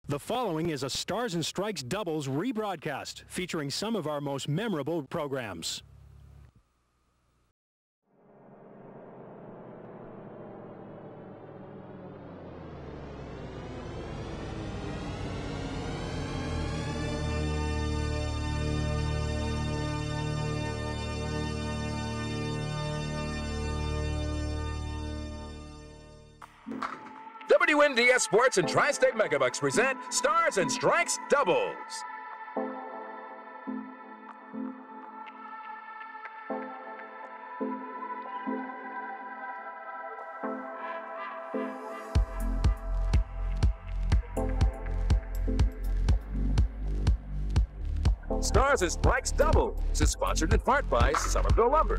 The following is a Stars and Strikes doubles rebroadcast featuring some of our most memorable programs. WNDS Sports and Tri-State Megabucks present Stars and Strikes Doubles. Stars and Strikes Doubles is sponsored in part by Somerville Lumber.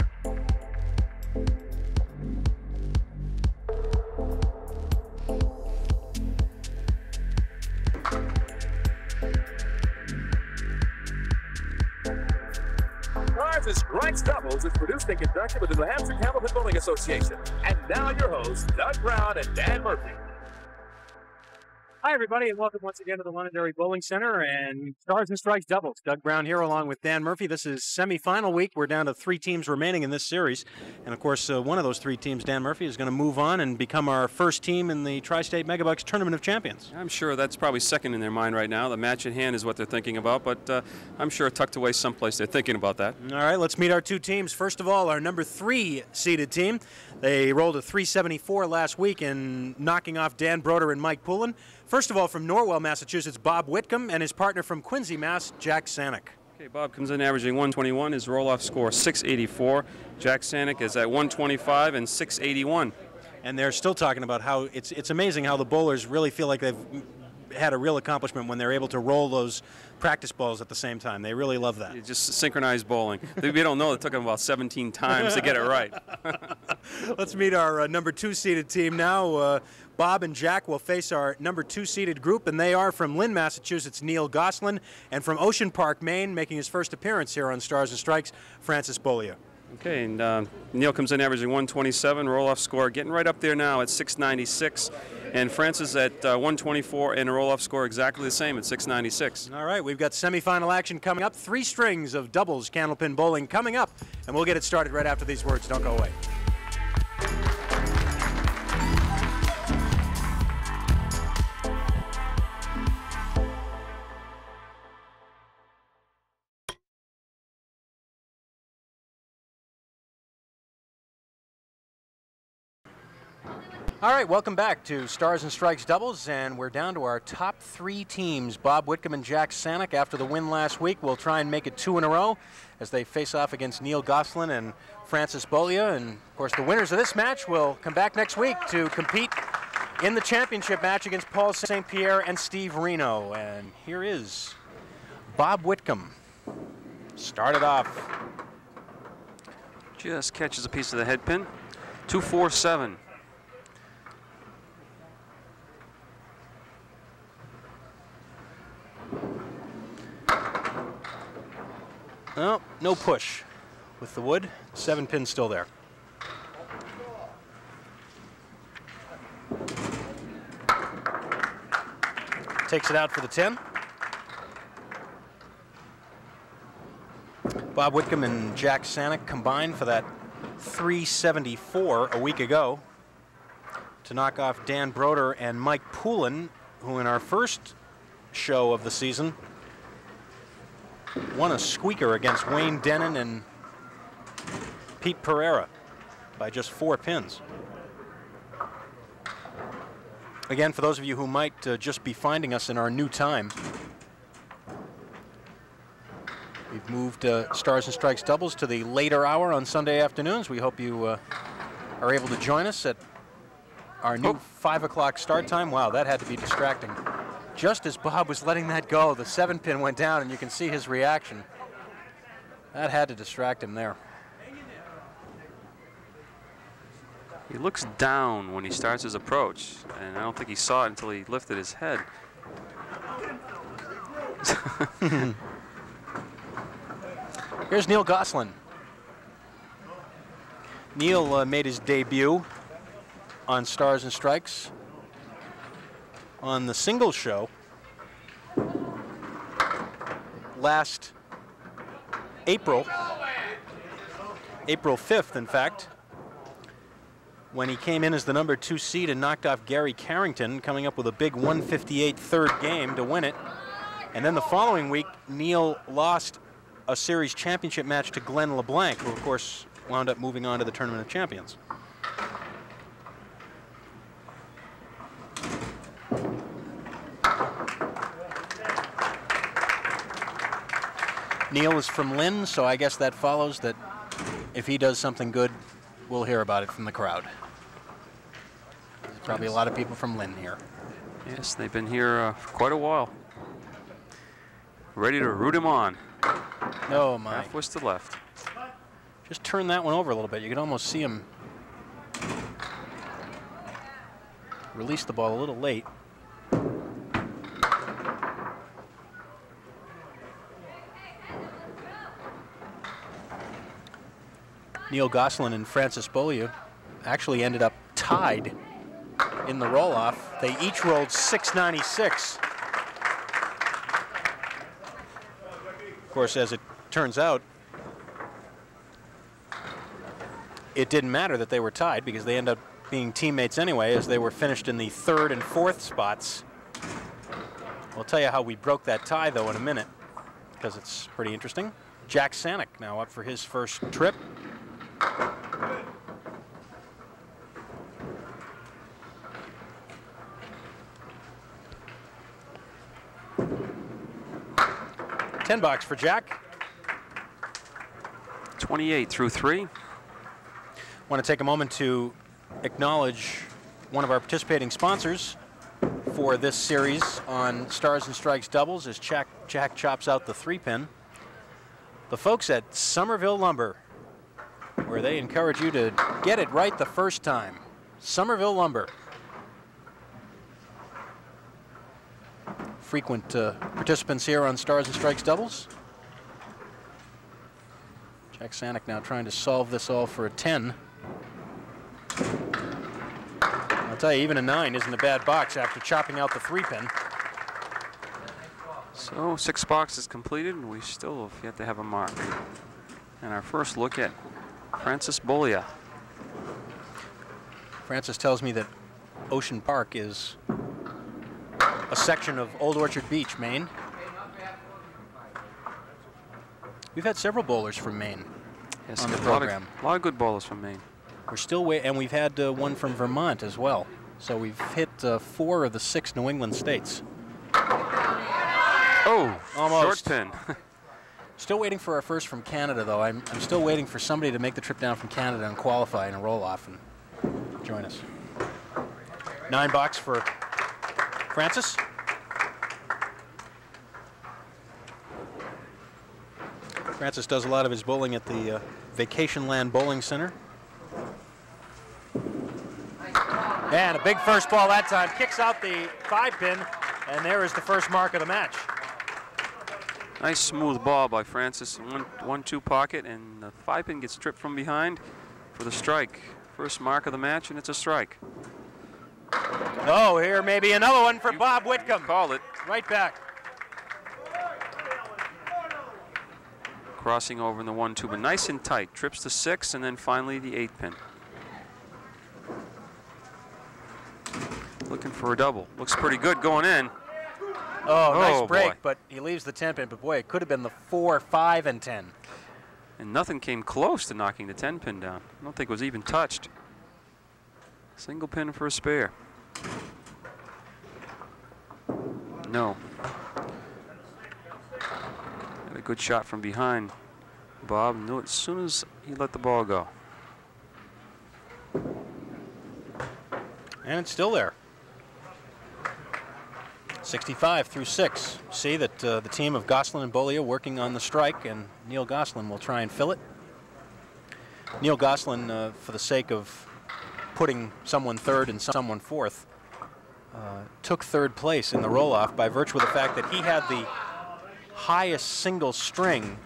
Stars and Strikes Doubles is produced and conducted with the New Hampshire Candlepin Bowling Association. And now your hosts, Doug Brown and Dan Murphy. Hi, everybody, and welcome once again to the Londonderry Bowling Center and Stars and Strikes Doubles. Doug Brown here along with Dan Murphy. This is semifinal week. We're down to 3 teams remaining in this series. And, of course, one of those 3 teams, Dan Murphy, is going to move on and become our first team in the Tri-State Megabucks Tournament of Champions. I'm sure that's probably second in their mind right now. The match at hand is what they're thinking about, but I'm sure tucked away someplace they're thinking about that. All right, let's meet our 2 teams. First of all, our number 3 seeded team. They rolled a 374 last week in knocking off Dan Broder and Mike Poulin. First of all, from Norwell, Massachusetts, Bob Whitcomb, and his partner from Quincy, Mass., Jack Saniuk. Okay, Bob comes in averaging 121. His roll-off score 684. Jack Saniuk is at 125 and 681. And they're still talking about how it's amazing how the bowlers really feel like they've had a real accomplishment when they're able to roll those practice balls at the same time. They really love that. It's just synchronized bowling. We don't know. It took them about 17 times to get it right. Let's meet our number 2 seeded team now. Bob and Jack will face our number 2 seeded group, and they are from Lynn, Massachusetts, Neil Gosselin, and from Ocean Park, Maine, making his first appearance here on Stars and Strikes, Francis Beaulieu. Okay, and Neil comes in averaging 127, roll-off score getting right up there now at 696, and Francis at 124 and a roll-off score exactly the same at 696. All right, we've got semifinal action coming up. 3 strings of doubles Candlepin bowling coming up, and we'll get it started right after these words. Don't go away. All right, welcome back to Stars and Strikes Doubles, and we're down to our top 3 teams. Bob Whitcomb and Jack Saniuk, after the win last week, will try and make it 2 in a row as they face off against Neil Gosselin and Francis Beaulieu. And, of course, the winners of this match will come back next week to compete in the championship match against Paul St. Pierre and Steve Reno. And here is Bob Whitcomb. Started off. Just catches a piece of the head pin. 247. Well, no push with the wood. 7 pin still there. Takes it out for the 10. Bob Whitcomb and Jack Saniuk combined for that 374 a week ago to knock off Dan Broder and Mike Poulin, who in our first show of the season won a squeaker against Wayne Denon and Pete Pereira by just 4 pins. Again, for those of you who might just be finding us in our new time, we've moved Stars and Strikes Doubles to the later hour on Sunday afternoons. We hope you are able to join us at our new 5 o'clock start time. Wow, that had to be distracting. Just as Bob was letting that go, the 7 pin went down, and you can see his reaction. That had to distract him there. He looks down when he starts his approach, and I don't think he saw it until he lifted his head. Here's Neil Gosselin. Neil made his debut on Stars and Strikes on the singles show last April 5th, in fact, when he came in as the number 2 seed and knocked off Gary Carrington, coming up with a big 158 third game to win it. And then the following week, Neil lost a series championship match to Glenn LeBlanc, who of course wound up moving on to the Tournament of Champions. Neil is from Lynn, so I guess that follows that if he does something good, we'll hear about it from the crowd. There's probably a lot of people from Lynn here. Yes, they've been here for quite a while. Ready to root him on. Oh my. Half was to left. Just turn that one over a little bit. You can almost see him release the ball a little late. Neil Gosselin and Francis Beaulieu actually ended up tied in the roll-off. They each rolled 696. Of course, as it turns out, it didn't matter that they were tied because they ended up being teammates anyway, as they were finished in the 3rd and 4th spots. We'll tell you how we broke that tie, though, in a minute, because it's pretty interesting. Jack Saniuk now up for his first trip. $10 for Jack. 28 through 3. Want to take a moment to acknowledge one of our participating sponsors for this series on Stars and Strikes doubles as Jack chops out the 3-pin. The folks at Somerville Lumber, where they encourage you to get it right the first time. Somerville Lumber. Frequent participants here on Stars and Strikes doubles. Jack Saniuk now trying to solve this all for a 10. I'll tell you, even a 9 isn't a bad box after chopping out the 3-pin. So 6 boxes completed, and we still have yet to have a mark. And our first look at Francis Beaulieu. Francis tells me that Ocean Park is a section of Old Orchard Beach, Maine. We've had several bowlers from Maine on the program. A lot of good bowlers from Maine. We're still and we've had one from Vermont as well. So we've hit 4 of the 6 New England states. Oh, almost. Short pin. Still waiting for our first from Canada, though. I'm still waiting for somebody to make the trip down from Canada and qualify in a roll-off and join us. $9 for Francis. Francis does a lot of his bowling at the Vacation Land Bowling Center. And a big first ball that time. Kicks out the 5-pin, and there is the first mark of the match. Nice smooth ball by Francis. 1-2 pocket, and the 5-pin gets stripped from behind for the strike. First mark of the match, and it's a strike. Oh, here may be another one for Bob Whitcomb. Called it. Right back. Crossing over in the 1-2, but nice and tight. Trips the 6, and then finally the 8-pin. Looking for a double. Looks pretty good going in. Oh, nice break, boy. but he leaves the 10-pin. But boy, it could have been the 4, 5, and 10. And nothing came close to knocking the 10-pin down. I don't think it was even touched. Single pin for a spare. No. Had a good shot from behind. Bob knew it as soon as he let the ball go. And it's still there. 65 through 6. See that the team of Gosselin and Beaulieu working on the strike, and Neil Gosselin will try and fill it. Neil Gosselin, for the sake of putting someone 3rd and someone 4th, took 3rd place in the roll-off by virtue of the fact that he had the highest single string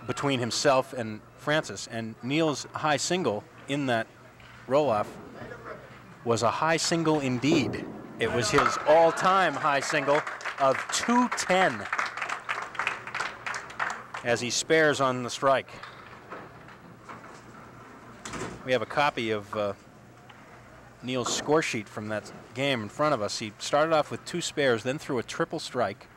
between himself and Francis, and Neil's high single in that roll-off was a high single indeed. It was his all-time high single of 210. as he spares on the strike. We have a copy of Neil's score sheet from that game in front of us. He started off with 2 spares, then threw a triple strike.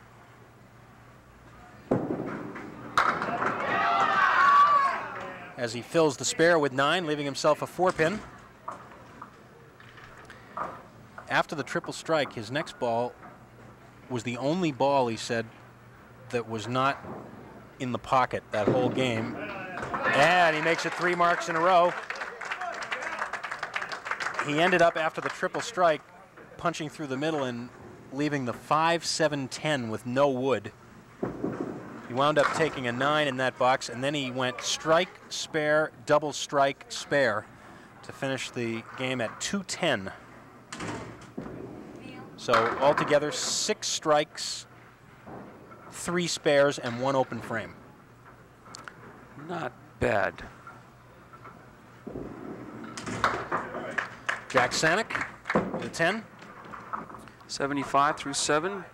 As he fills the spare with 9, leaving himself a 4-pin. After the triple strike, his next ball was the only ball, he said, that was not in the pocket that whole game. And he makes it 3 marks in a row. He ended up, after the triple strike, punching through the middle and leaving the 5-7-10 with no wood. He wound up taking a 9 in that box, and then he went strike, spare, double strike, spare to finish the game at 210. So altogether, 6 strikes, 3 spares, and 1 open frame. Not bad. Jack Saniuk, the 10. 75 through 7.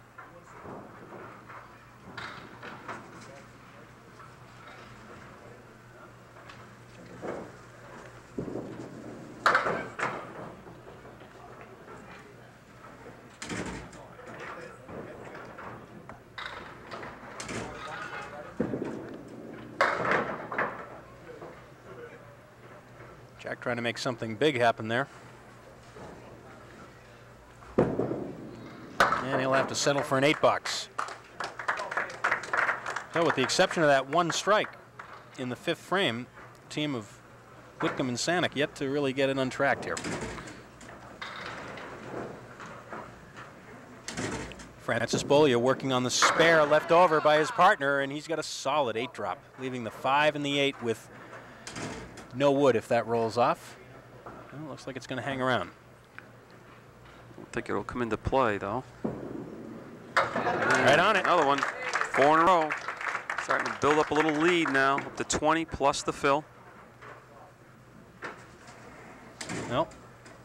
Jack trying to make something big happen there. And he'll have to settle for an 8-box. So with the exception of that 1 strike in the 5th frame, team of Whitcomb and Saniuk yet to really get it untracked here. Francis Beaulieu working on the spare left over by his partner, and he's got a solid 8-drop, leaving the 5 and the 8 with no wood if that rolls off. Well, looks like it's going to hang around. I don't think it'll come into play, though. Right on it. Another one. 4 in a row. Starting to build up a little lead now, up to 20 plus the fill. Well,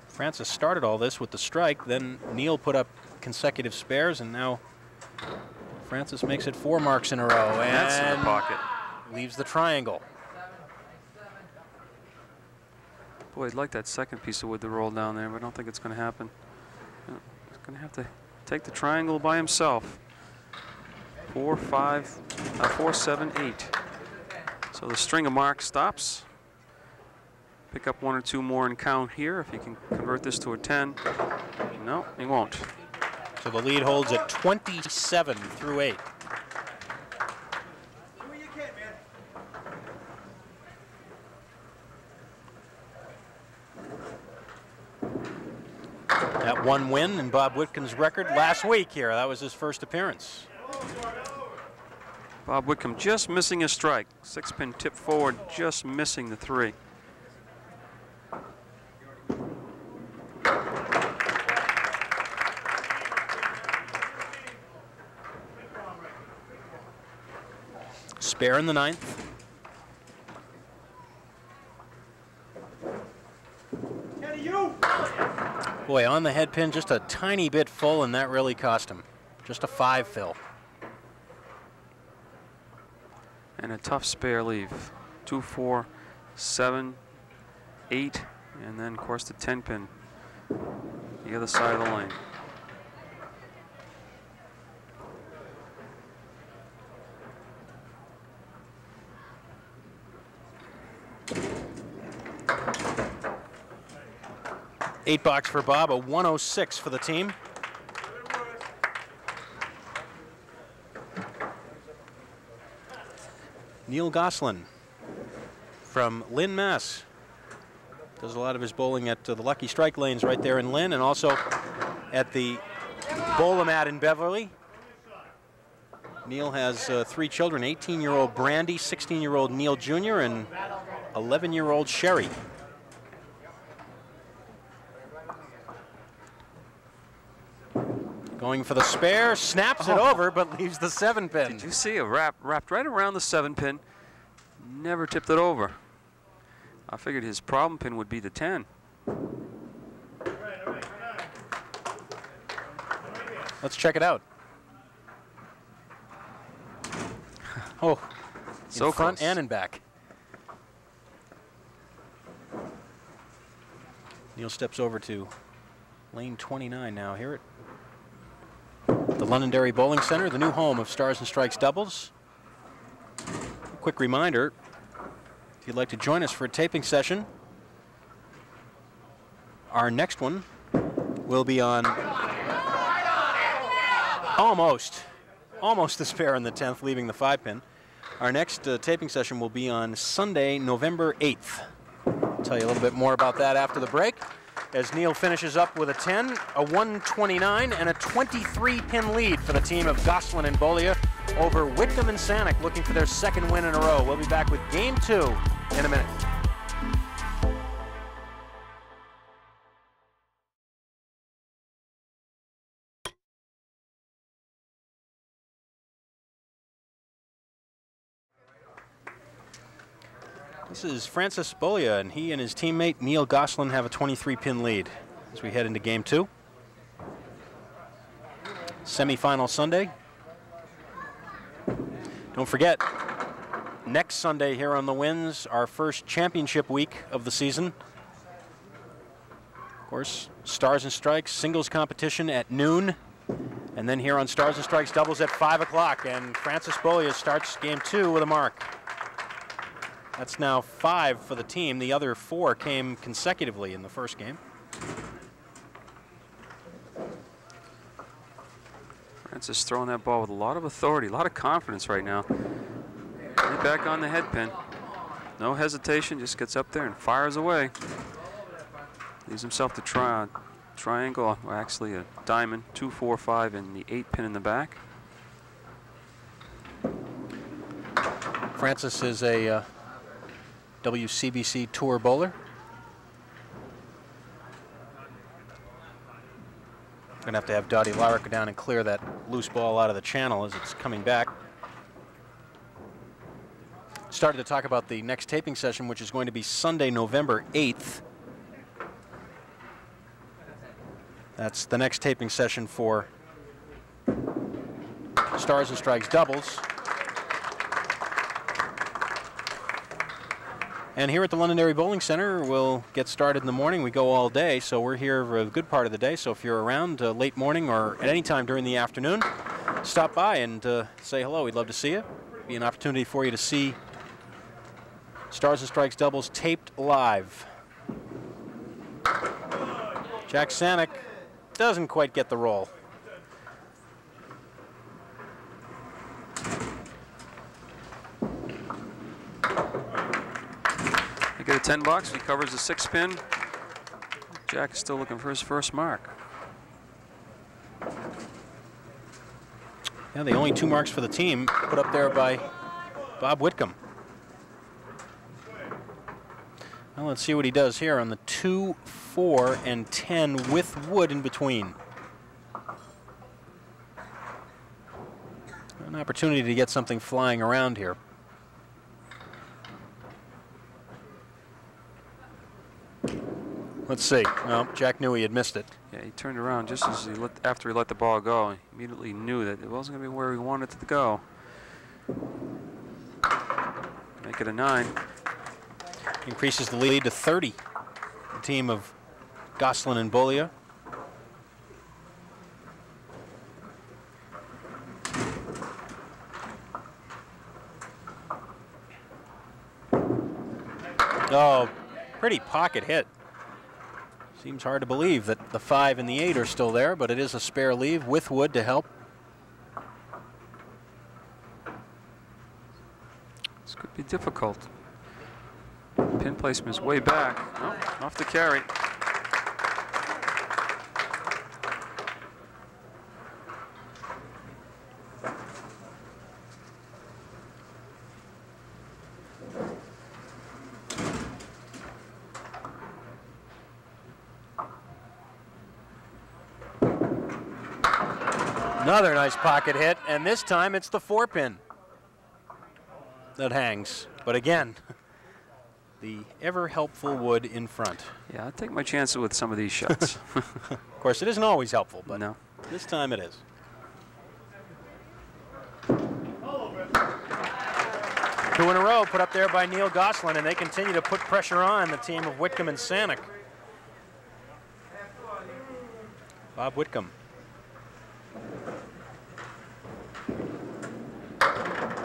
Francis started all this with the strike, then Neil put up consecutive spares, and now Francis makes it 4 marks in a row. And that's in the pocket. Leaves the triangle. Boy, I'd like that second piece of wood to roll down there, but I don't think it's going to happen. He's going to have to take the triangle by himself. 4, 7, 8. So the string of marks stops. Pick up 1 or 2 more and count here if he can convert this to a 10. No, he won't. So the lead holds at 27 through 8. That 1 win in Bob Whitcomb's record last week here. That was his first appearance. Bob Whitcomb just missing a strike. 6-pin tip forward, just missing the 3. Spare in the 9th. Boy, on the head pin, just a tiny bit full, and that really cost him. Just a 5 fill. And a tough spare leave. 2, 4, 7, 8, and then, of course, the 10-pin. The other side of the lane. Eight box for Bob, a 106 for the team. Neil Gosselin from Lynn, Mass. Does a lot of his bowling at the Lucky Strike lanes right there in Lynn, and also at the Bowl-O-Mat in Beverly. Neil has 3 children, 18-year-old Brandy, 16-year-old Neil Jr., and 11-year-old Sherry. Going for the spare, snaps it over, but leaves the 7-pin. Did you see a wrapped right around the 7-pin? Never tipped it over. I figured his problem pin would be the 10. Let's check it out. Oh, So in front close. and in back. Neil steps over to lane 29 now here at the Londonderry Bowling Center, the new home of Stars and Strikes doubles. A quick reminder, if you'd like to join us for a taping session, our next one will be on almost the spare in the 10th, leaving the 5-pin. Our next taping session will be on Sunday, November 8th. I'll tell you a little bit more about that after the break, as Neil finishes up with a 10, a 129, and a 23-pin lead for the team of Gosselin and Beaulieu over Whitcomb and Saniuk, looking for their second win in a row. We'll be back with Game 2 in a minute. This is Francis Beaulieu, and he and his teammate Neil Gosselin have a 23-pin lead as we head into Game 2. Semi-final Sunday. Don't forget, next Sunday here on the Winds, our first championship week of the season. Of course, Stars and Strikes singles competition at noon, and then here on Stars and Strikes doubles at 5 o'clock, and Francis Beaulieu starts Game 2 with a mark. That's now 5 for the team. The other 4 came consecutively in the first game. Francis throwing that ball with a lot of authority, a lot of confidence right now. Right back on the head pin. No hesitation, just gets up there and fires away. Leaves himself to try a triangle, or actually a diamond, 2, 4, 5, and the 8-pin in the back. Francis is a WCBC Tour bowler. Gonna have to have Dottie Lara go down and clear that loose ball out of the channel as it's coming back. Started to talk about the next taping session, which is going to be Sunday, November 8th. That's the next taping session for Stars and Strikes doubles. And here at the Londonderry Bowling Center, we'll get started in the morning. We go all day, so we're here for a good part of the day. So if you're around late morning or at any time during the afternoon, stop by and say hello. We'd love to see you. It'd be an opportunity for you to see Stars and Strikes doubles taped live. Jack Saniuk doesn't quite get the roll. Get a 10 bucks. He covers the 6-pin. Jack is still looking for his first mark. Yeah, the only 2 marks for the team put up there by Bob Whitcomb. Well, let's see what he does here on the 2, 4, and 10 with wood in between. An opportunity to get something flying around here. Let's see. No, Jack knew he had missed it. Yeah, he turned around just as after he let the ball go. He immediately knew that it wasn't going to be where he wanted it to go. Make it a 9. Increases the lead to 30. The team of Gosselin and Beaulieu. Oh, pretty pocket hit. Seems hard to believe that the 5 and the 8 are still there, but it is a spare leave with wood to help. This could be difficult. Pin placement is way back. Oh, off the carry. Another nice pocket hit, and this time it's the 4-pin that hangs. But again, the ever helpful wood in front. Yeah, I'll take my chances with some of these shots. Of course, it isn't always helpful, but no. This time it is. Two in a row put up there by Neil Gosselin, and they continue to put pressure on the team of Whitcomb and Saniuk. Bob Whitcomb.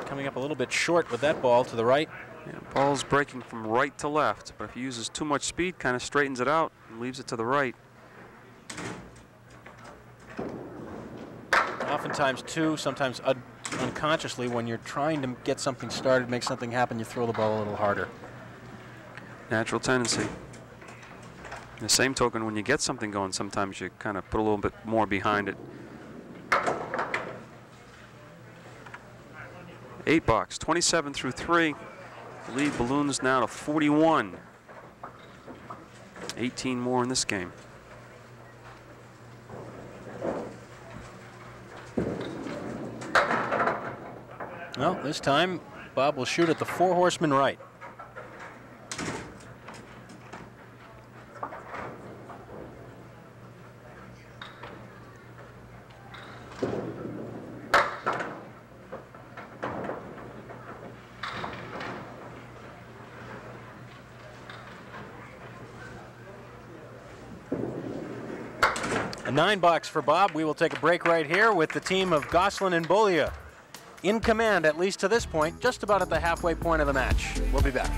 Coming up a little bit short with that ball to the right. Yeah, ball's breaking from right to left, but if he uses too much speed, kind of straightens it out and leaves it to the right. Oftentimes, too, sometimes unconsciously, when you're trying to get something started, make something happen, you throw the ball a little harder. Natural tendency. The same token, when you get something going, sometimes you kind of put a little bit more behind it. 8 box, 27 through 3. The lead balloons now to 41. 18 more in this game. Well, this time, Bob will shoot at the 4-horseman right. A 9 box for Bob. We will take a break right here with the team of Gosselin and Beaulieu in command, at least to this point, just about at the halfway point of the match. We'll be back.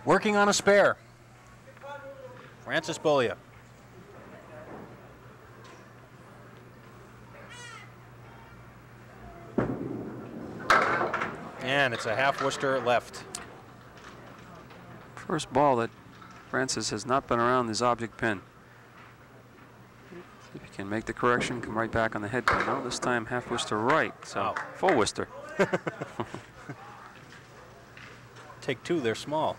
Working on a spare. Francis Beaulieu. And it's a half Worcester left. First ball that Francis has not been around this object pin. If he can make the correction, come right back on the head pin. No, this time half Worcester right, so full Worcester. Take 2, they're small.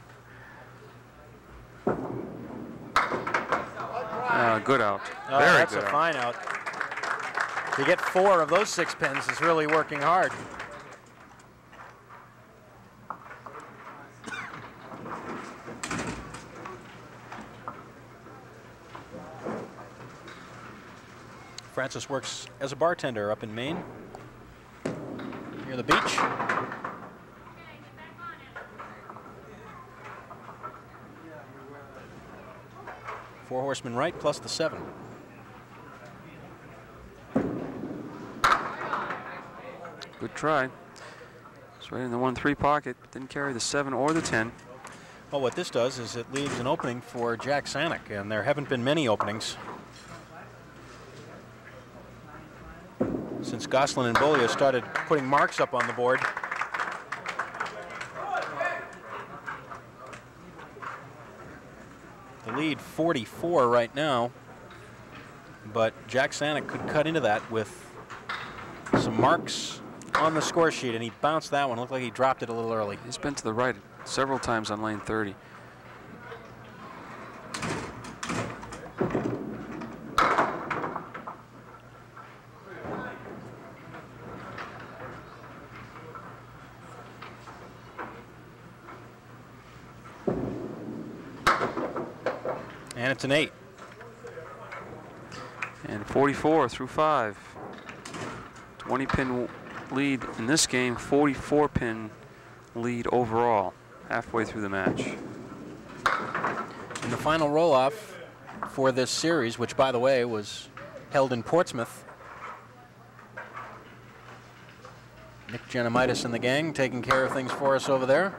Good out. Oh, Very that's good a out. fine out. To get 4 of those 6 pins is really working hard. Francis works as a bartender up in Maine, near the beach. Four horsemen right plus the 7. Good try. It's right in the 1-3 pocket. Didn't carry the 7 or the 10. Well, what this does is it leaves an opening for Jack Saniuk, and there haven't been many openings since Gosselin and Beaulieu started putting marks up on the board. The lead 44 right now, but Jack Saniuk could cut into that with some marks on the score sheet, and he bounced that one. Looked like he dropped it a little early. He's been to the right several times on lane 30. And it's an 8. And 44 through 5. 20-pin lead in this game, 44-pin lead overall, halfway through the match. And the final roll-off for this series, which, by the way, was held in Portsmouth. Nick Genomitis and the gang taking care of things for us over there.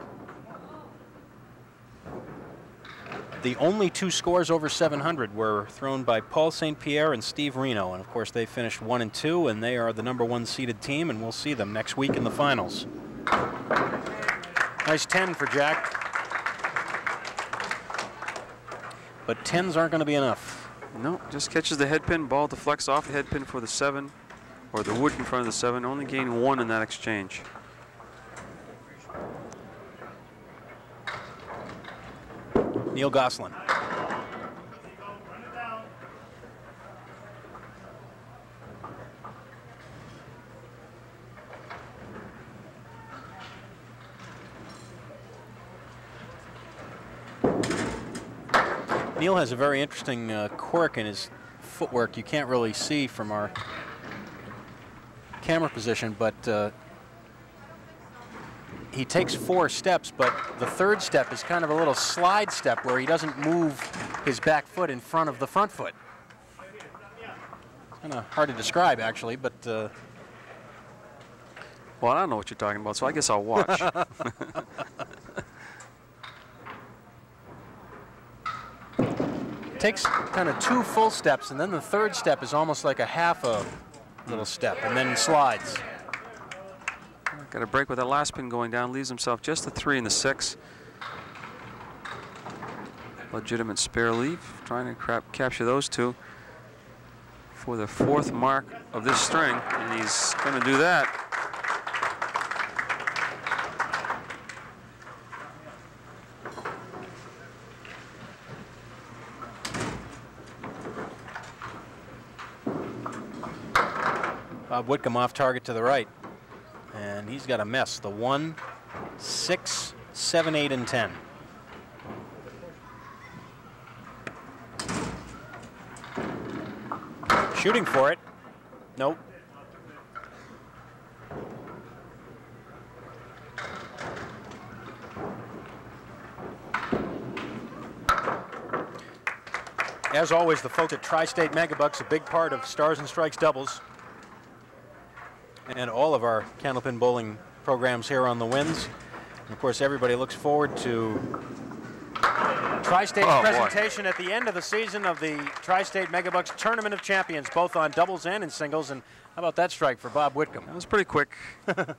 The only 2 scores over 700 were thrown by Paul St. Pierre and Steve Reno, and of course they finished 1 and 2, and they are the #1 seeded team, and we'll see them next week in the finals. Nice 10 for Jack, but 10s aren't going to be enough. No, just catches the head pin, ball deflects off the head pin for the 7, or the wood in front of the 7, only gained 1 in that exchange. Neil Gosselin. Neil has a very interesting quirk in his footwork. You can't really see from our camera position, but he takes 4 steps, but the 3rd step is kind of a little slide step where he doesn't move his back foot in front of the front foot. It's kind of hard to describe, actually, but... Well, I don't know what you're talking about, so I guess I'll watch. Takes kind of 2 full steps, and then the 3rd step is almost like a half a little step, and then slides. Got a break with that last pin going down, leaves himself just the 3 and the 6. Legitimate spare leave, trying to capture those 2 for the 4th mark of this string, and he's going to do that. Bob Whitcomb off target to the right. And he's got a mess. The 1, 6, 7, 8, and 10. Shooting for it. Nope. As always, the folks at Tri-State Megabucks, a big part of Stars and Strikes doubles. And all of our Candlepin bowling programs here on the Winds. And of course, everybody looks forward to Tri-State's presentation at the end of the season of the Tri-State Megabucks Tournament of Champions, both on doubles and in singles. And how about that strike for Bob Whitcomb? That was pretty quick. It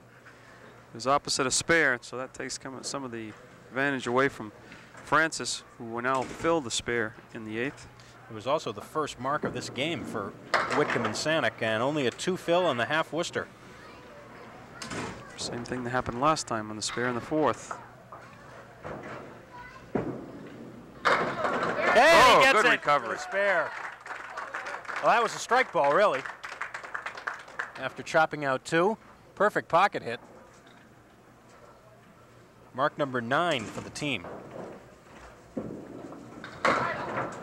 was opposite a spare, so that takes some of the advantage away from Francis, who will now fill the spare in the 8th. It was also the first mark of this game for Whitcomb and Saniuk, and only a 2 fill on the half Worcester. Same thing that happened last time on the spare in the 4th. Hey, he gets good it recovery. for the spare. Well, that was a strike ball, really. After chopping out 2, perfect pocket hit. Mark number 9 for the team.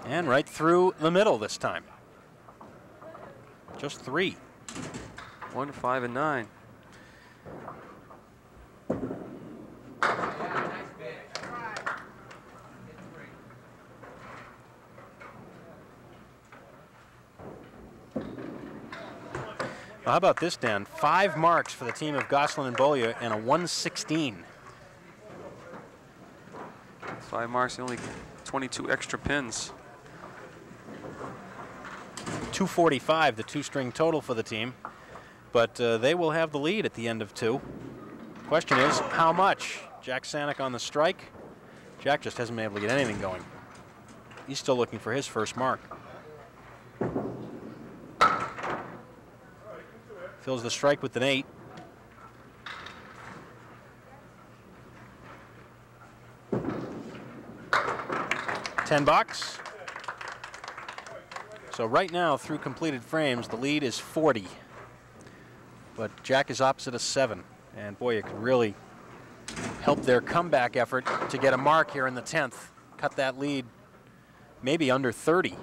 And right through the middle this time. Just 3. 1, 5, and 9. Well, how about this, Dan? 5 marks for the team of Gosselin and Beaulieu and a 116. 5 marks, only 22 extra pins. 245, the 2-string total for the team. But they will have the lead at the end of 2. Question is, how much? Jack Saniuk on the strike. Jack just hasn't been able to get anything going. He's still looking for his first mark. Fills the strike with an 8. $10. So right now, through completed frames, the lead is 40. But Jack is opposite a 7. And boy, it could really help their comeback effort to get a mark here in the 10th. Cut that lead maybe under 30.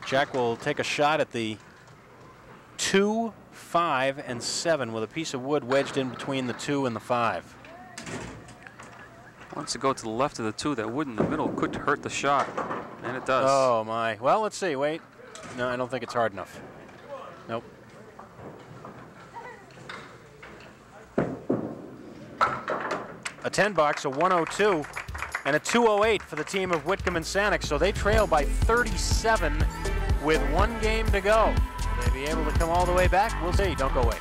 Jack will take a shot at the 2, 5, and 7 with a piece of wood wedged in between the 2 and the 5. Wants to go to the left of the 2. That wood in the middle could hurt the shot, and it does. Oh my. Well, let's see. Wait. No, I don't think it's hard enough. Nope. A 10 box, a 102, and a 208 for the team of Whitcomb and Saniuk. So they trail by 37 with 1 game to go. Will they be able to come all the way back? We'll see. Don't go away.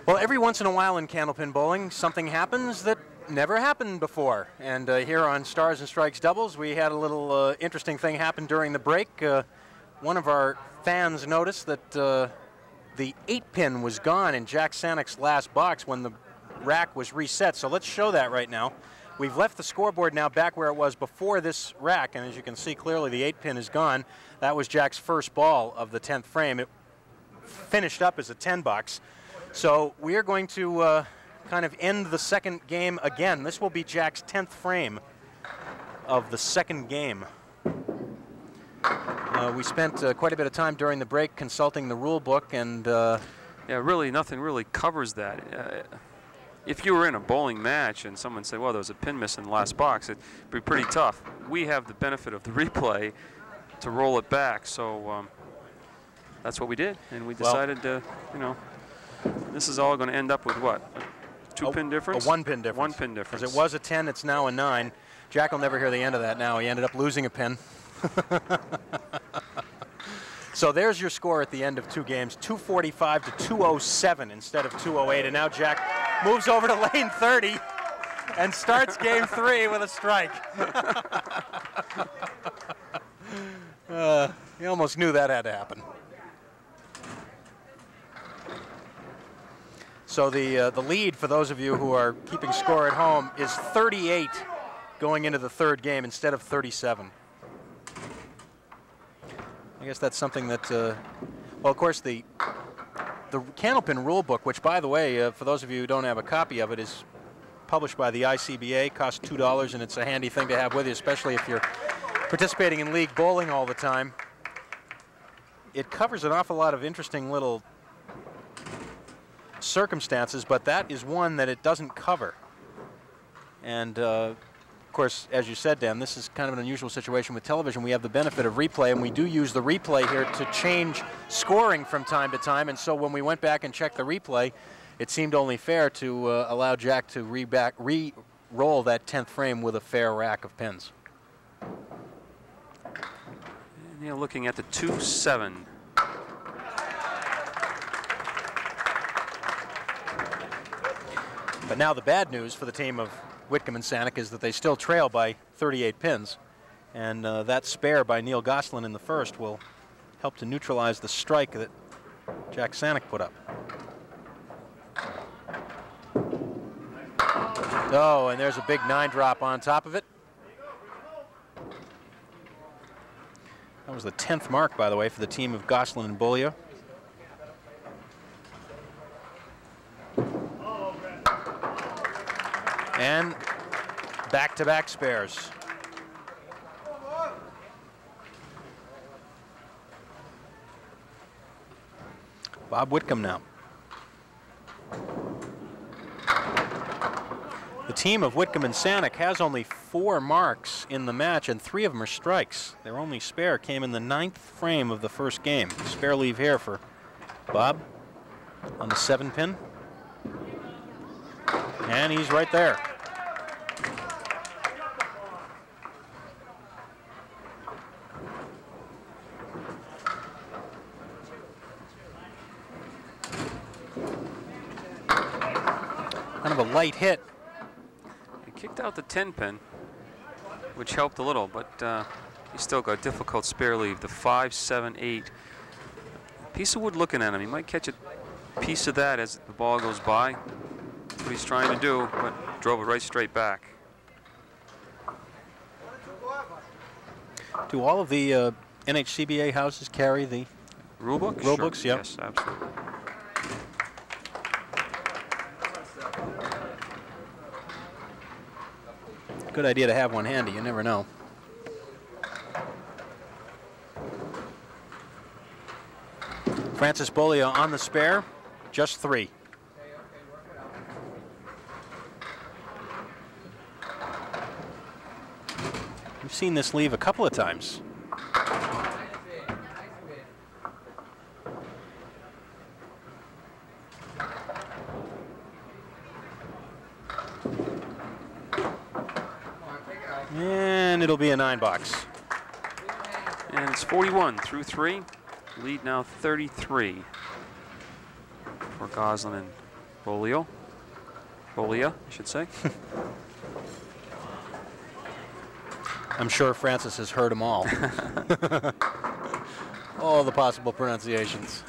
Well, every once in a while in Candlepin bowling, something happens that never happened before. And here on Stars and Strikes Doubles, we had a little interesting thing happen during the break. One of our fans noticed that the 8-pin was gone in Jack Saniuk's last box when the rack was reset, so let's show that right now. We've left the scoreboard now back where it was before this rack, and as you can see clearly the 8-pin is gone. That was Jack's first ball of the 10th frame. It finished up as a 10 box. So we are going to kind of end the second game again. This will be Jack's 10th frame of the second game. We spent quite a bit of time during the break consulting the rule book, and yeah, really nothing really covers that. If you were in a bowling match and someone said, well, there was a pin missing in the last box, it'd be pretty tough. We have the benefit of the replay to roll it back, so that's what we did, and we decided to, you know, this is all going to end up with what? A 2-pin difference? A 1-pin difference. 1-pin difference. Because it was a 10, it's now a 9. Jack will never hear the end of that now. He ended up losing a pin. So there's your score at the end of 2 games, 245 to 207 instead of 208. And now Jack moves over to lane 30 and starts game 3 with a strike. He almost knew that had to happen. So the lead, for those of you who are keeping score at home, is 38 going into the third game instead of 37. I guess that's something that, well, of course, the Candlepin rule book, which, by the way, for those of you who don't have a copy of it, is published by the ICBA, costs $2, and it's a handy thing to have with you, especially if you're participating in league bowling all the time. It covers an awful lot of interesting little circumstances, but that is one that it doesn't cover. And of course, as you said, Dan, this is kind of an unusual situation with television. We have the benefit of replay, and we do use the replay here to change scoring from time to time. And so when we went back and checked the replay, it seemed only fair to allow Jack to re-roll that 10th frame with a fair rack of pins. And you're looking at the 2-7. But now the bad news for the team of Whitcomb and Saniuk is that they still trail by 38 pins, and that spare by Neil Gosselin in the first will help to neutralize the strike that Jack Saniuk put up. Oh, and there's a big 9 drop on top of it. That was the 10th mark, by the way, for the team of Gosselin and Beaulieu. And back-to-back spares. Bob Whitcomb now. The team of Whitcomb and Saniuk has only 4 marks in the match, and 3 of them are strikes. Their only spare came in the 9th frame of the first game. Spare leave here for Bob on the 7-pin. And he's right there. Kind of a light hit. He kicked out the 10-pin, which helped a little, but he still got difficult spare leave. The 5, 7, 8. Piece of wood looking at him. He might catch a piece of that as the ball goes by. That's what he's trying to do, but drove it right straight back. Do all of the NHCBA houses carry the rule book? Rule Sure. books, yeah. Yes, absolutely. Good idea to have one handy, you never know. Francis Beaulieu on the spare, just 3. We've seen this leave a couple of times. And it'll be a 9 box. And it's 41 through 3. Lead now 33 for Gosselin and Beaulieu. Beaulieu, I should say. I'm sure Francis has heard them all. All the possible pronunciations.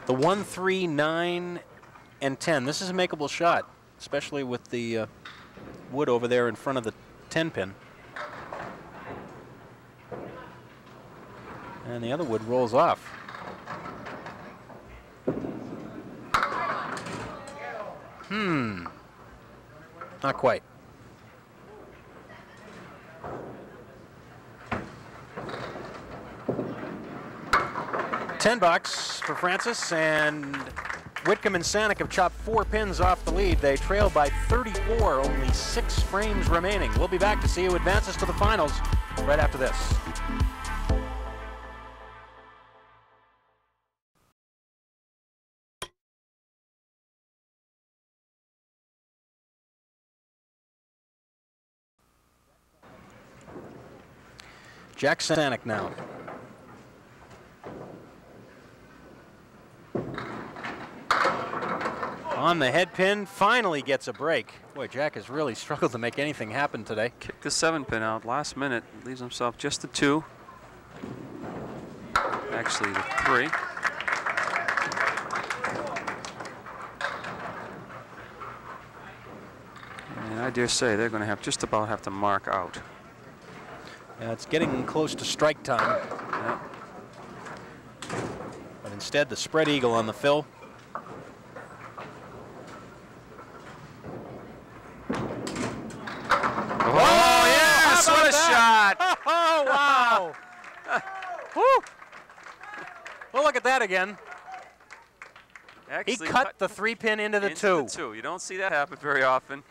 The 1, 3, 9, and 10. This is a makeable shot, especially with the wood over there in front of the 10 pin. And the other wood rolls off. Not quite. $10 for Francis, and Whitcomb and Saniuk have chopped 4 pins off the lead. They trail by 34, only 6 frames remaining. We'll be back to see who advances to the finals right after this. Jack Saniuk now. On the head pin, finally gets a break. Boy, Jack has really struggled to make anything happen today. Kicked the 7 pin out last minute. Leaves himself just the 2. Actually, the 3. And I dare say they're going to have just about have to mark out. Yeah, it's getting close to strike time. Yeah. But instead, the spread eagle on the fill. Oh, yes! What a shot! Oh, wow! Woo! Well, look at that again. Actually, He cut the 3 pin into the 2. You don't see that happen very often.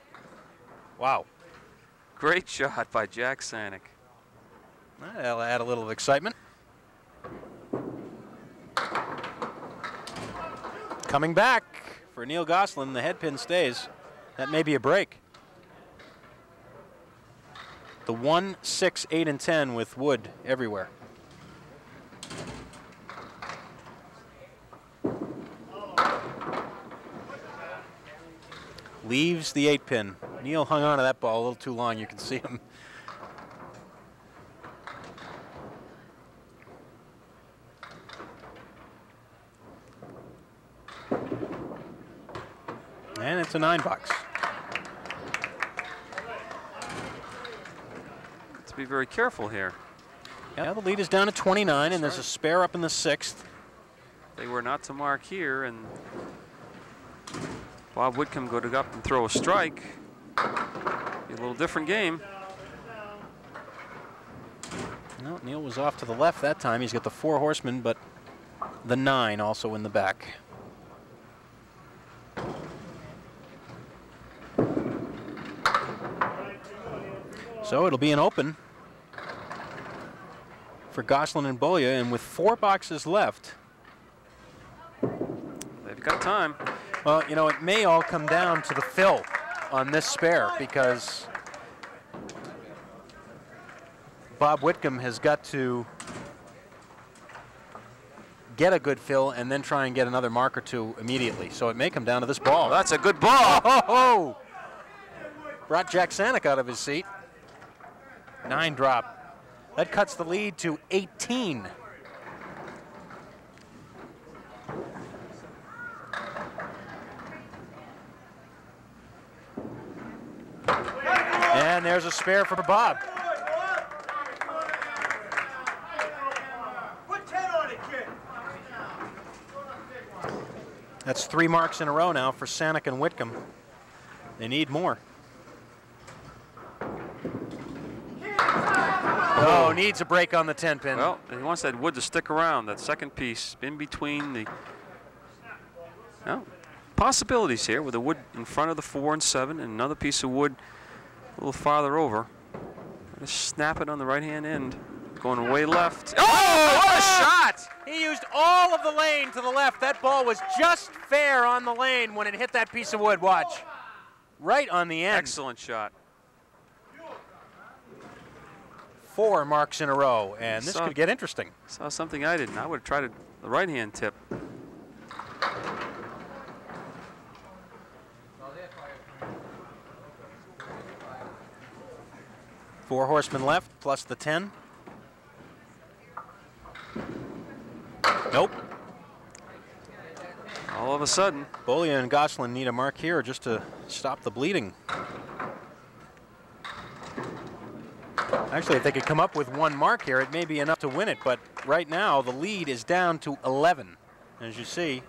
Wow. Great shot by Jack Saniuk. That'll add a little excitement. Coming back for Neil Gosselin. The head pin stays. That may be a break. The 1, 6, 8, and 10 with wood everywhere. Leaves the 8 pin. Neil hung on to that ball a little too long. You can see him. And it's a $9. To be very careful here. Yeah, the lead is down to 29, and there's a spare up in the 6th. They were not to mark here, and Bob Whitcomb go to up and throw a strike. Be a little different game. No, Neil was off to the left that time. He's got the 4 horsemen, but the 9 also in the back. So it'll be an open for Gosselin and Beaulieu, and with 4 boxes left. They've got time. Well, you know, it may all come down to the fill on this spare, because Bob Whitcomb has got to get a good fill and then try and get another mark or 2 immediately. So it may come down to this ball. That's a good ball. Oh! Brought Jack Saniuk out of his seat. 9 drop. That cuts the lead to 18. And there's a spare for Bob. That's 3 marks in a row now for Saniuk and Whitcomb. They need more. Oh, needs a break on the 10 pin. Well, he wants that wood to stick around, that second piece in between the possibilities here with the wood in front of the 4 and 7 and another piece of wood a little farther over. Just snap it on the right-hand end. Going way left. Oh, what a shot! He used all of the lane to the left. That ball was just fair on the lane when it hit that piece of wood. Watch. Right on the end. Excellent shot. 4 marks in a row, and this could get interesting. Saw something I didn't. I would have tried the right-hand tip. Four horsemen left, plus the 10. Nope. All of a sudden, Beaulieu and Gosselin need a mark here just to stop the bleeding. Actually, if they could come up with one mark here, it may be enough to win it, but right now the lead is down to 11. As you see,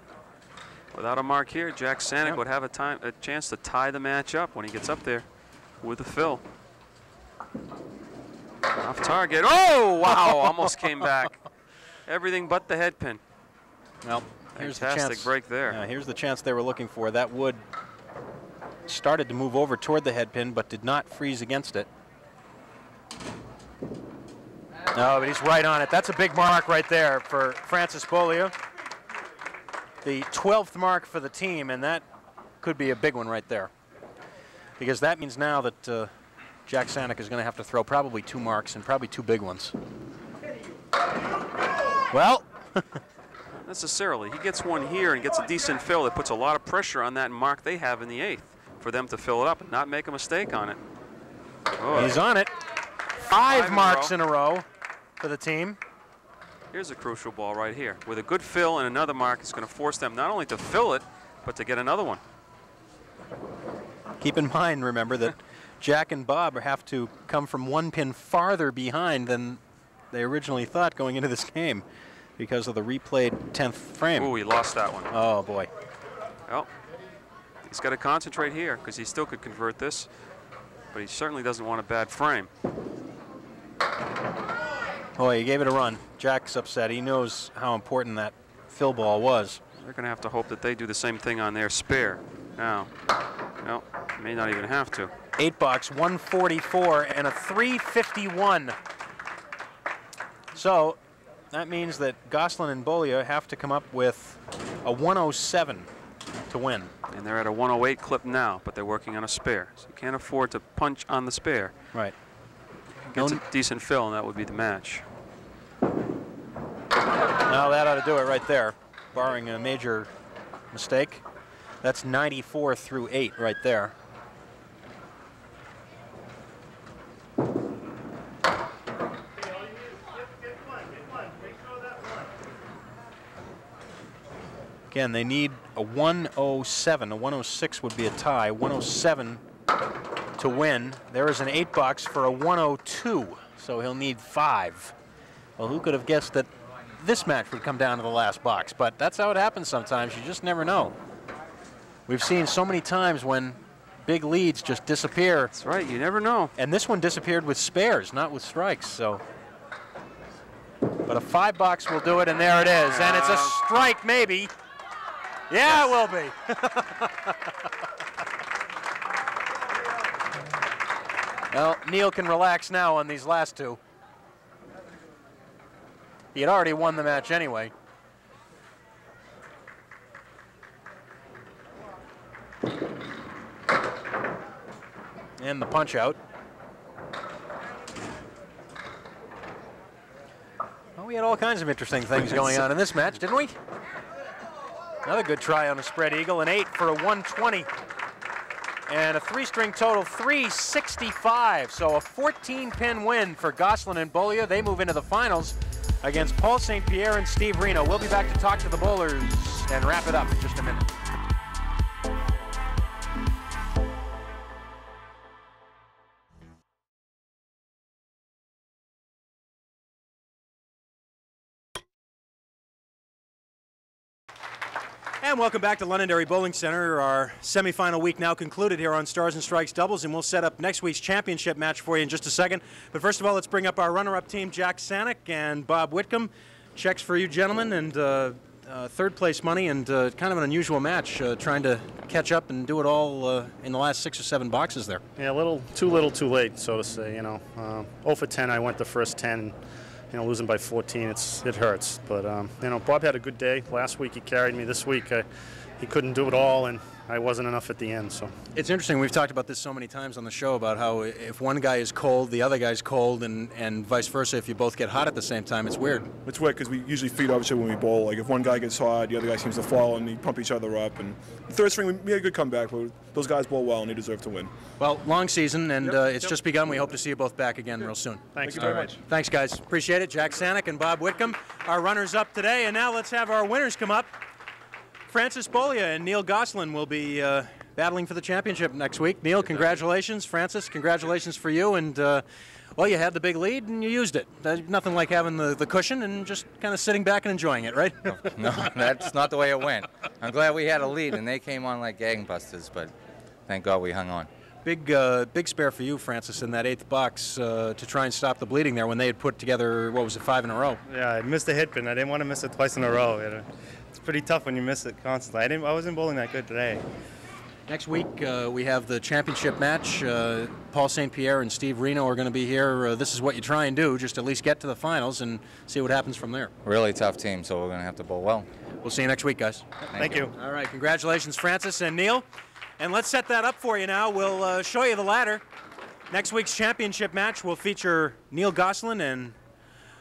without a mark here, Jack Saniuk would have a chance to tie the match up when he gets up there with the fill. Off target. Oh, wow, almost came back. Everything but the head pin. Well, here's the fantastic chance. break there. Yeah, here's the chance they were looking for. That wood started to move over toward the head pin, but did not freeze against it. No, but he's right on it. That's a big mark right there for Francis Beaulieu. The 12th mark for the team, and that could be a big one right there. Because that means now that Jack Saniuk is going to have to throw probably 2 marks, and probably 2 big ones. Well. Necessarily. He gets one here and gets a decent fill. That puts a lot of pressure on that mark they have in the 8th for them to fill it up and not make a mistake on it. Oh. He's on it. 5 marks in a row for the team. Here's a crucial ball right here. With a good fill and another mark, it's going to force them not only to fill it, but to get another one. Keep in mind, remember, that Jack and Bob have to come from 1 pin farther behind than they originally thought going into this game because of the replayed 10th frame. Ooh, he lost that one. Oh, boy. Well, he's got to concentrate here because he still could convert this, but he certainly doesn't want a bad frame. Boy, he gave it a run. Jack's upset. He knows how important that fill ball was. They're going to have to hope that they do the same thing on their spare. Now, no, may not even have to. 8 bucks, 144, and a 351. So that means that Gosselin and Beaulieu have to come up with a 107 to win. And they're at a 108 clip now, but they're working on a spare. So you can't afford to punch on the spare. Right. Gets a decent fill, and that would be the match. Now that ought to do it right there, barring a major mistake. That's 94 through 8 right there. Again, they need a 107. A 106 would be a tie. 107 to win. There is an 8 bucks for a 102, so he'll need 5. Well, who could have guessed that this match would come down to the last box? But that's how it happens sometimes. You just never know. We've seen so many times when big leads just disappear. That's right, you never know. And this one disappeared with spares, not with strikes. So, but a 5 bucks will do it, and there it is. And it's a strike, maybe. Yeah, it will be. Well, Neil can relax now on these last 2. He had already won the match anyway. And the punch out. Well, we had all kinds of interesting things going on in this match, didn't we? Another good try on a spread eagle, an 8 for a 120. And a 3-string total, 365. So a 14-pin win for Gosselin and Beaulieu. They move into the finals against Paul St. Pierre and Steve Reno. We'll be back to talk to the bowlers and wrap it up in just a minute. And welcome back to Londonderry Bowling Center. Our semifinal week now concluded here on Stars and Strikes Doubles, and we'll set up next week's championship match for you in just a second. But first of all, let's bring up our runner-up team, Jack Saniuk and Bob Whitcomb. Checks for you gentlemen, and third place money, and kind of an unusual match, trying to catch up and do it all in the last 6 or 7 boxes there. Yeah, too little, too late, so to say. 0 for 10. I went the first 10. Losing by 14, it hurts. But Bob had a good day last week. He carried me. This week, he couldn't do it all, and I wasn't enough at the end. So it's interesting. We've talked about this so many times on the show about how if one guy is cold, the other guy's cold, and vice versa. If you both get hot at the same time, it's weird. It's weird because we usually feed off each other when we bowl. Like if one guy gets hot, the other guy seems to fall, and we pump each other up. And the third string, we had a good comeback. But those guys bowl well, and they deserve to win. Well, long season, and it's just begun. We hope to see you both back again real soon. Thank you very much. Thanks, guys. Appreciate it. Jack Saniuk and Bob Whitcomb, our runners-up today. And now let's have our winners come up. Francis Beaulieu and Neil Gosselin will be battling for the championship next week. Neil, congratulations. Francis, congratulations for you. And, well, you had the big lead and you used it. Nothing like having the cushion and just kind of sitting back and enjoying it, right? No, that's not the way it went. I'm glad we had a lead, and they came on like gangbusters, but thank God we hung on. Big spare for you, Francis, in that 8th box to try and stop the bleeding there when they had put together, what was it, 5 in a row? Yeah, I missed a hit pin. I didn't want to miss it twice in a row. It's pretty tough when you miss it constantly. I wasn't bowling that good today. Next week, we have the championship match. Paul St. Pierre and Steve Reno are going to be here. This is what you try and do, just at least get to the finals and see what happens from there. Really tough team, so we're going to have to bowl well. We'll see you next week, guys. Thank you. All right, congratulations, Francis and Neil. And let's set that up for you now. We'll show you the ladder. Next week's championship match will feature Neil Gosselin and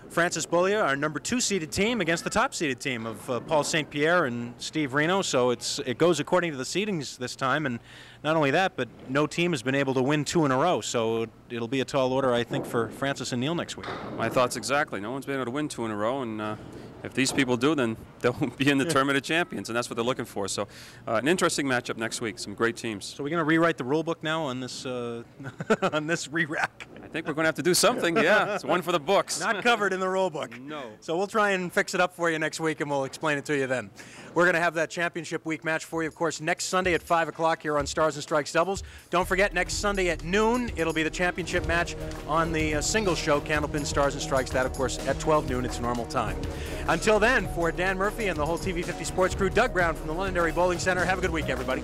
Francis Beaulieu, our number 2 seeded team, against the top seeded team of Paul St. Pierre and Steve Reno. So it goes according to the seedings this time, and not only that, but no team has been able to win 2 in a row. So it'll be a tall order, I think, for Francis and Neil next week. My thoughts exactly. No one's been able to win 2 in a row, and if these people do, then they'll be in the Tournament of Champions, and that's what they're looking for. So an interesting matchup next week. Some great teams. So we're going to rewrite the rule book now on this on this re-rack. I think we're going to have to do something. Yeah, it's one for the books. Not covered in the rule book. No. So we'll try and fix it up for you next week, and we'll explain it to you then. We're going to have that championship week match for you, of course, next Sunday at 5 o'clock here on Stars and Strikes Doubles. Don't forget, next Sunday at noon, it'll be the championship match on the single show, Candlepin, Stars and Strikes. That, of course, at 12 noon. It's normal time. Until then, for Dan Murphy and the whole TV50 Sports crew, Doug Brown from the Londonderry Bowling Center, have a good week, everybody.